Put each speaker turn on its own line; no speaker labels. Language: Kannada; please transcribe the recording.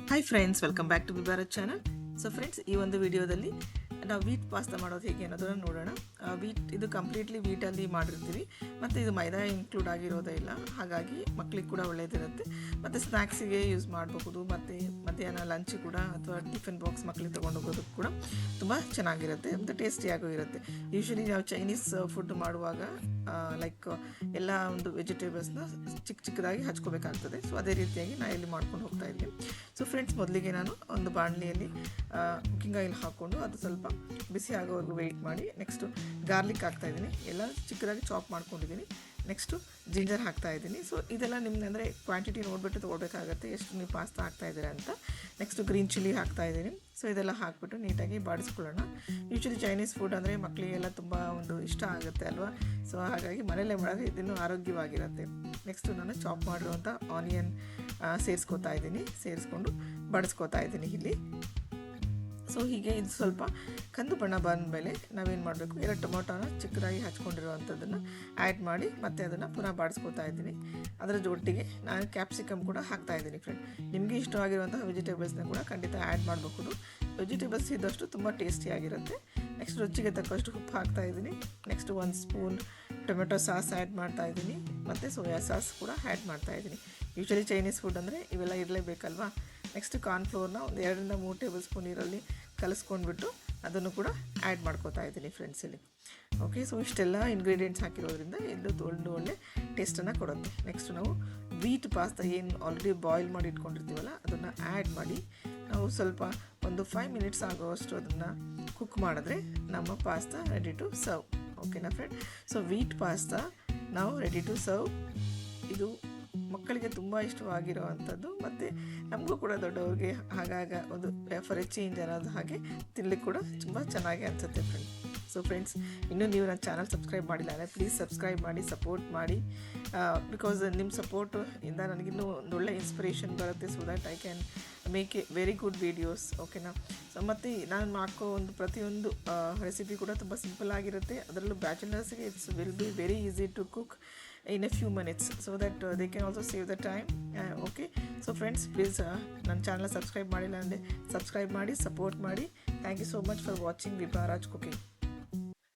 Hi friends, welcome back to ಬಿಬಾರತ್ ಚಾನಲ್. ಸೊ ಫ್ರೆಂಡ್ಸ್, ಈ ಒಂದು ವಿಡಿಯೋದಲ್ಲಿ ನಾವು ವೀಟ್ ಪಾಸ್ತಾ ಮಾಡೋದು ಹೇಗೆ ಅನ್ನೋದನ್ನು ನೋಡೋಣ. ಇದು ಕಂಪ್ಲೀಟ್ಲಿ ವೀಟಲ್ಲಿ ಮಾಡಿರ್ತೀವಿ ಮತ್ತು ಇದು ಮೈದಾ ಇನ್ಕ್ಲೂಡ್ ಆಗಿರೋದೇ ಇಲ್ಲ, ಹಾಗಾಗಿ ಮಕ್ಕಳಿಗೆ ಕೂಡ ಒಳ್ಳೆಯದಿರುತ್ತೆ ಮತ್ತು ಸ್ನ್ಯಾಕ್ಸಿಗೆ ಯೂಸ್ ಮಾಡಬಹುದು. ಮತ್ತು ಮಧ್ಯಾಹ್ನ ಲಂಚ್ ಕೂಡ ಅಥವಾ ಟಿಫಿನ್ ಬಾಕ್ಸ್ ಮಕ್ಕಳಿಗೆ ತೊಗೊಂಡು ಹೋಗೋದಕ್ಕೆ ಕೂಡ ತುಂಬ ಚೆನ್ನಾಗಿರುತ್ತೆ ಮತ್ತು ಟೇಸ್ಟಿಯಾಗೂ ಇರುತ್ತೆ. ಯೂಶ್ವಲಿ ನಾವು ಚೈನೀಸ್ ಫುಡ್ ಮಾಡುವಾಗ ಲೈಕ್ ಎಲ್ಲ ಒಂದು ವೆಜಿಟೇಬಲ್ಸ್ನ ಚಿಕ್ಕದಾಗಿ ಹಚ್ಕೋಬೇಕಾಗ್ತದೆ. ಸೊ ಅದೇ ರೀತಿಯಾಗಿ ನಾನು ಇಲ್ಲಿ ಮಾಡ್ಕೊಂಡು ಹೋಗ್ತಾ ಇದ್ದೀನಿ. ಸೊ ಫ್ರೆಂಡ್ಸ್, ಮೊದಲಿಗೆ ನಾನು ಒಂದು ಬಾಣಲಿಯಲ್ಲಿ ಕುಕ್ಕಿಂಗ್ ಆಯಿಲ್ ಹಾಕ್ಕೊಂಡು ಅದು ಸ್ವಲ್ಪ ಬಿಸಿ ಆಗೋವರೆಗೂ ವೆಯ್ಟ್ ಮಾಡಿ ನೆಕ್ಸ್ಟು ಗಾರ್ಲಿಕ್ ಹಾಕ್ತಾಯಿದ್ದೀನಿ, ಎಲ್ಲ ಚಿಕ್ಕದಾಗಿ ಚಾಪ್ ಮಾಡ್ಕೊಂಡಿದ್ದೀನಿ. ನೆಕ್ಸ್ಟು ಜಿಂಜರ್ ಹಾಕ್ತಾಯಿದ್ದೀನಿ. ಸೊ ಇದೆಲ್ಲ ನಿಮ್ಗೆ ಅಂದರೆ ಕ್ವಾಂಟಿಟಿ ನೋಡಿಬಿಟ್ಟು ತೊಗೊಳ್ಬೇಕಾಗತ್ತೆ, ಎಷ್ಟು ನೀವು ಪಾಸ್ತಾ ಹಾಕ್ತಾಯಿದ್ದೀರಾ ಅಂತ. ನೆಕ್ಸ್ಟು ಗ್ರೀನ್ ಚಿಲ್ಲಿ ಹಾಕ್ತಾಯಿದ್ದೀನಿ. ಸೊ ಇದೆಲ್ಲ ಹಾಕ್ಬಿಟ್ಟು ನೀಟಾಗಿ ಬಾಡಿಸ್ಕೊಳ್ಳೋಣ. ಯೂಶ್ವಲಿ ಚೈನೀಸ್ ಫುಡ್ ಅಂದರೆ ಮಕ್ಕಳಿಗೆಲ್ಲ ತುಂಬ ಒಂದು ಇಷ್ಟ ಆಗುತ್ತೆ ಅಲ್ವಾ. ಸೊ ಹಾಗಾಗಿ ಮನೆಯಲ್ಲೇ ಮಾಡಿದ್ರೆ ಇದನ್ನು ಆರೋಗ್ಯವಾಗಿರುತ್ತೆ. ನೆಕ್ಸ್ಟು ನಾನು ಚಾಪ್ ಮಾಡಿರುವಂಥ ಆನಿಯನ್ ಸೇರಿಸ್ಕೊತಾ ಇದ್ದೀನಿ, ಸೇರಿಸ್ಕೊಂಡು ಬಾಡಿಸ್ಕೊತಾ ಇದ್ದೀನಿ ಇಲ್ಲಿ. ಸೊ ಹೀಗೆ ಇದು ಸ್ವಲ್ಪ ಕಂದು ಬಣ್ಣ ಬಂದಮೇಲೆ ನಾವೇನು ಮಾಡಬೇಕು, ಎಲ್ಲ ಟೊಮೊಟೊನ ಚಿಕ್ಕದಾಗಿ ಹಚ್ಕೊಂಡಿರುವಂಥದ್ದನ್ನು ಆ್ಯಡ್ ಮಾಡಿ ಮತ್ತೆ ಅದನ್ನು ಪುನಃ ಬಾಡಿಸ್ಕೊತಾ ಇದ್ದೀನಿ. ಅದರ ಜೊತೆಗೆ ನಾನು ಕ್ಯಾಪ್ಸಿಕಮ್ ಕೂಡ ಹಾಕ್ತಾಯಿದ್ದೀನಿ. ಫ್ರೆಂಡ್, ನಿಮಗೆ ಇಷ್ಟವಾಗಿರುವಂಥ ವೆಜಿಟೇಬಲ್ಸ್ನ ಕೂಡ ಖಂಡಿತ ಆ್ಯಡ್ ಮಾಡಬಹುದು. ವೆಜಿಟೇಬಲ್ಸ್ ಇದ್ದಷ್ಟು ತುಂಬ ಟೇಸ್ಟಿಯಾಗಿರುತ್ತೆ. ನೆಕ್ಸ್ಟ್ ರುಚಿಗೆ ತಕ್ಕಷ್ಟು ಉಪ್ಪು ಹಾಕ್ತಾಯಿದ್ದೀನಿ. Next 1 spoon tomato sauce add ಮಾಡ್ತಾಯಿದ್ದೀನಿ ಮತ್ತು ಸೋಯಾ ಸಾಸ್ ಕೂಡ ಆ್ಯಡ್ ಮಾಡ್ತಾಯಿದ್ದೀನಿ. ಯೂಶ್ವಲಿ ಚೈನೀಸ್ ಫುಡ್ ಅಂದರೆ ಇವೆಲ್ಲ ಇರಲೇಬೇಕಲ್ವಾ. ನೆಕ್ಸ್ಟ್ ಕಾರ್ನ್ಫ್ಲೋರ್ನ ಒಂದು 2-3 ಟೇಬಲ್ ಸ್ಪೂನ್ ನೀರಲ್ಲಿ ಕಲಿಸ್ಕೊಂಡ್ಬಿಟ್ಟು ಅದನ್ನು ಕೂಡ ಆ್ಯಡ್ ಮಾಡ್ಕೋತಾ ಇದ್ದೀನಿ ಫ್ರೆಂಡ್ಸ್ ಇಲ್ಲಿ. ಓಕೆ, ಸೊ ಇಷ್ಟೆಲ್ಲ ಇಂಗ್ರೀಡಿಯೆಂಟ್ಸ್ ಹಾಕಿರೋದ್ರಿಂದ ಇದು ಒಳ್ಳೆ ಟೇಸ್ಟನ್ನು ಕೊಡುತ್ತೆ. ನೆಕ್ಸ್ಟ್ ನಾವು ವೀಟ್ ಪಾಸ್ತಾ ಏನು ಆಲ್ರೆಡಿ ಬಾಯ್ಲ್ ಮಾಡಿ ಇಟ್ಕೊಂಡಿರ್ತೀವಲ್ಲ ಅದನ್ನು ಆ್ಯಡ್ ಮಾಡಿ ನಾವು ಸ್ವಲ್ಪ ಒಂದು 5 ಮಿನಿಟ್ಸ್ ಆಗೋವಷ್ಟು ಅದನ್ನು ಕುಕ್ ಮಾಡಿದ್ರೆ ನಮ್ಮ ಪಾಸ್ತಾ ರೆಡಿ ಟು ಸರ್ವ್. ಓಕೆನಾ ಫ್ರೆಂಡ್? ಸೊ ವೀಟ್ ಪಾಸ್ತಾ ನಾವು ರೆಡಿ ಟು ಸರ್ವ್. ಇದು ಮಕ್ಕಳಿಗೆ ತುಂಬ ಇಷ್ಟವಾಗಿರುವಂಥದ್ದು ಮತ್ತು ನಮಗೂ ಕೂಡ ದೊಡ್ಡವ್ರಿಗೆ ಆಗಾಗ ಒಂದು ಫಾರ್ ಎ ಚೇಂಜ್ ಅನ್ನೋದು ಹಾಗೆ ತಿನ್ನಲಿಕ್ಕೆ ಕೂಡ ತುಂಬ ಚೆನ್ನಾಗಿ ಅನಿಸುತ್ತೆ ಫ್ರೆಂಡ್. ಸೊ ಫ್ರೆಂಡ್ಸ್, ಇನ್ನೂ ನೀವು ನನ್ನ ಚಾನಲ್ ಸಬ್ಸ್ಕ್ರೈಬ್ ಮಾಡಿಲ್ಲ ಅಂದರೆ ಪ್ಲೀಸ್ ಸಬ್ಸ್ಕ್ರೈಬ್ ಮಾಡಿ, ಸಪೋರ್ಟ್ ಮಾಡಿ. ಬಿಕಾಸ್ ನಿಮ್ಮ ಸಪೋರ್ಟು ಇಂದ ನನಗಿನ್ನೂ ಒಂದೊಳ್ಳೆ ಇನ್ಸ್ಪಿರೇಷನ್ ಬರುತ್ತೆ. So that I can make A very good videos. ಓಕೆನಾ? ಸೊ ಮತ್ತು ನಾನು ಮಾಡ್ಕೋ ಪ್ರತಿಯೊಂದು ರೆಸಿಪಿ ಕೂಡ ತುಂಬ ಸಿಂಪಲ್ ಆಗಿರುತ್ತೆ. ಅದರಲ್ಲೂ ಬ್ಯಾಚುಲರ್ಸ್ಗೆ it's will be very easy to cook in a few minutes, so that they can also save the time. Okay, so friends, please ನನ್ನ ಚಾನಲ್ ಸಬ್ಸ್ಕ್ರೈಬ್ ಮಾಡಿಲ್ಲ ಅಂದರೆ ಸಬ್ಸ್ಕ್ರೈಬ್ ಮಾಡಿ, ಸಪೋರ್ಟ್ ಮಾಡಿ. Thank you so much for watching Vibha Raj cooking.